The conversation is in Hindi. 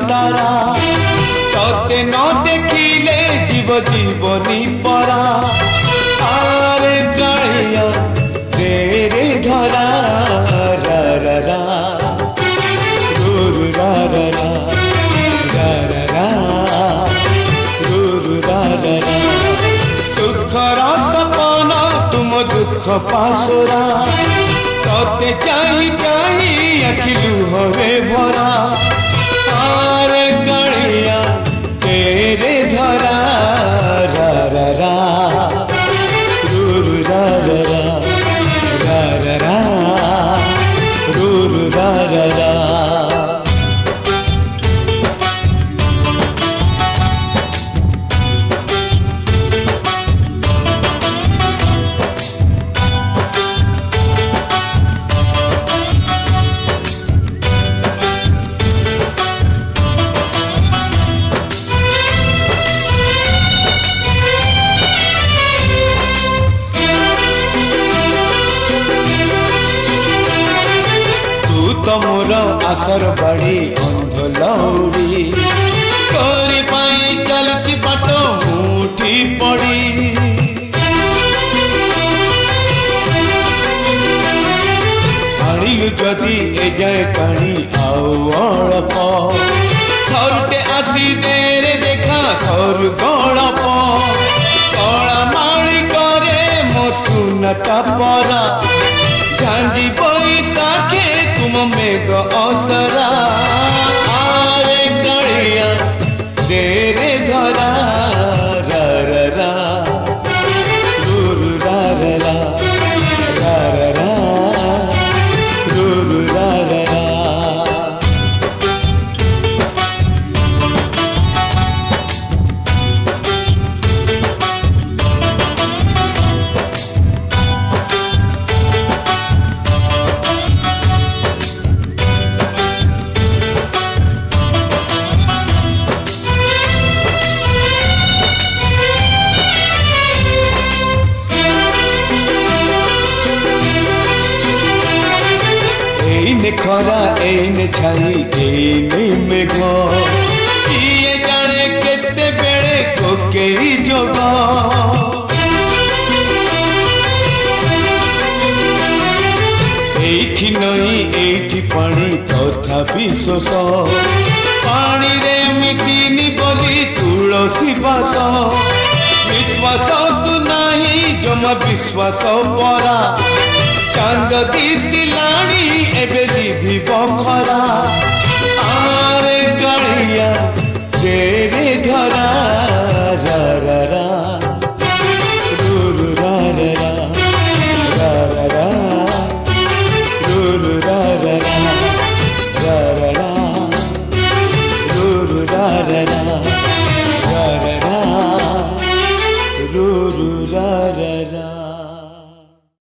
तारा तोते न देखिले जीव जीवनी परा आरे कालिया तेरे धरा रा रा रा रू रा रा रा रा रा रा रू रा रा रा सुखर सपना तुम दुख पासुरा तोते चाही चाही आखि लुहरे भरा आरे कालिया तेरे धरा रा रा रा रू रा रा रा रा रा रू रा रा रा मोर आसर बाड़ी अंध लौड़ी तोरी पाई चलती बाट मुठी पड़ी आनिलु जदि ए जाए पानी आउ अल्प थरुटे आसी देरे देखा सर गड़प कला माड़ी करे मो सुनता परा झांझी बैसाखे तुम मेघ असरा आरे कालिया तेरे धरा रा रा रा रू रा रा रा रा रा रा रू रा रा रा खरा एने छाई एने मेघ किए जाने केते बेले कोकेई जोग एठी नई एठी पानी तथापि शोष पानी रे मिसिनी बोली तुलसी बास विश्वास तू नहीं जमा विश्वास परा चांद दिसिलाणी एबे जीवी बखरा आरे कालिया तेरे धरा रा रा रा रू रा रा रा रा रा रू रा रा रा रा रा रू रा रा रा